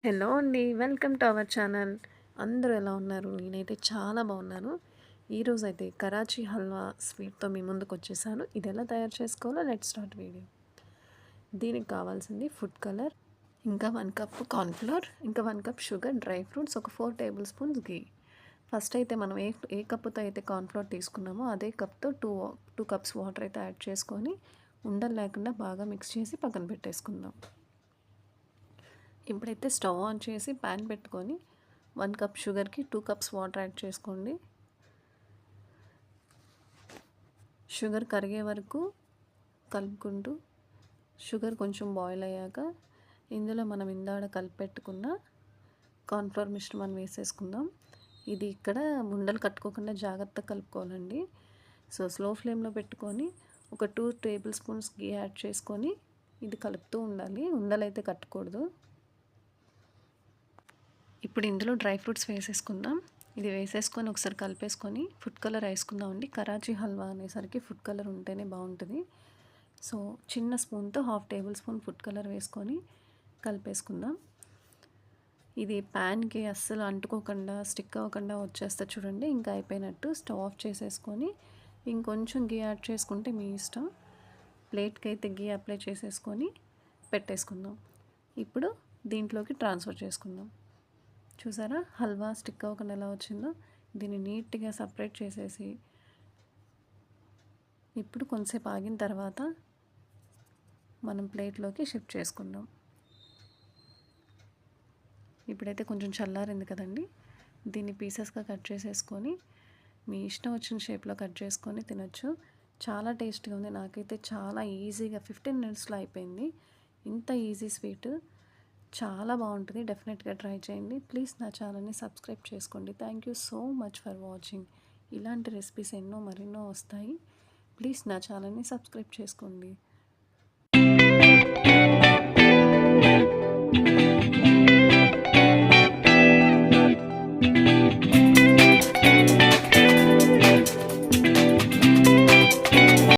Hello అండి. Welcome to our channel. అందరూ ఎలా ఉన్నారు? నేనైతే చాలా బాగున్నాను. ఈరోజైతే కరాచీ హల్వా స్వీట్‌తో మీ ముందుకొచ్చేసాను. ఇది ఎలా తయారు చేసుకోవాలో లెట్స్ స్టార్ట్ వీడియో. దీనికి కావాల్సింది ఫుడ్ కలర్, ఇంకా 1 కప్ కార్న్‌ఫ్లోర్, ఇంకా 1 కప్ షుగర్, డ్రై ఫ్రూట్స్, ఒక 4 టేబుల్ స్పూన్స్ ఘీ. ఫస్ట్ అయితే మనం ఏ కప్పుతో అయితే కార్న్‌ఫ్లోర్ తీసుకున్నామో అదే కప్‌తో 2 కప్స్ వాటర్ అయితే యాడ్ చేసుకొని ఉండలు లేకుండా బాగా మిక్స్ చేసి పక్కన పెట్టేసుకుందాం. ఇప్పుడైతే స్టవ్ ఆన్ చేసి ప్యాన్ పెట్టుకొని 1 కప్ షుగర్కి 2 కప్స్ వాటర్ యాడ్ చేసుకోండి. షుగర్ కరిగే వరకు కలుపుకుంటూ షుగర్ కొంచెం బాయిల్ అయ్యాక ఇందులో మనం ఇందాడ కలిపెట్టుకున్న కార్న్‌ఫ్లోర్ మిశ్రమాన్ని వేసేసుకుందాం. ఇది ఇక్కడ ఉండలు కట్టుకోకుండా జాగ్రత్తగా కలుపుకోవాలండి. సో స్లో ఫ్లేమ్లో పెట్టుకొని ఒక 2 టేబుల్ స్పూన్స్ ఘీ యాడ్ చేసుకొని ఇది కలుపుతూ ఉండాలి. ఉండలైతే కట్టకూడదు. ఇప్పుడు ఇందులో డ్రై ఫ్రూట్స్ వేసేసుకుందాం. ఇది వేసేసుకొని ఒకసారి కలిపేసుకొని ఫుడ్ కలర్ వేసుకుందామండి. కరాచీ హల్వా అనేసరికి ఫుడ్ కలర్ ఉంటేనే బాగుంటుంది. సో చిన్న స్పూన్తో 1/2 టేబుల్ స్పూన్ ఫుడ్ కలర్ వేసుకొని కలిపేసుకుందాం. ఇది ప్యాన్కి అస్సలు అంటుకోకుండా స్టిక్ అవ్వకుండా వచ్చేస్తే చూడండి, ఇంకా అయిపోయినట్టు. స్టవ్ ఆఫ్ చేసేసుకొని ఇంకొంచెం ఘీ యాడ్ చేసుకుంటే మీ ఇష్టం. ప్లేట్కి అయితే ఘీ అప్లై చేసేసుకొని పెట్టేసుకుందాం. ఇప్పుడు దీంట్లోకి ట్రాన్స్ఫర్ చేసుకుందాం. చూసారా హల్వా స్టిక్ అవ్వకుండా ఎలా వచ్చిందో. దీన్ని నీట్గా సపరేట్ చేసేసి ఇప్పుడు కొంతసేపు ఆగిన తర్వాత మనం ప్లేట్లోకి షిఫ్ట్ చేసుకుందాం. ఇప్పుడైతే కొంచెం చల్లారింది కదండి, దీన్ని పీసెస్గా కట్ చేసేసుకొని మీ ఇష్టం వచ్చిన షేప్లో కట్ చేసుకొని తినొచ్చు. చాలా టేస్ట్గా ఉంది. నాకైతే చాలా ఈజీగా 15 మినిట్స్లో అయిపోయింది. ఇంత ఈజీ స్వీట్ చాలా బాగుంటుంది. డెఫినెట్గా ట్రై చేయండి. ప్లీజ్ నా ఛానల్ని సబ్స్క్రైబ్ చేసుకోండి. Thank you so much for watching. ఇలాంటి రెసిపీస్ ఎన్నో మరెన్నో వస్తాయి. ప్లీజ్ నా ఛానల్ని సబ్స్క్రైబ్ చేసుకోండి.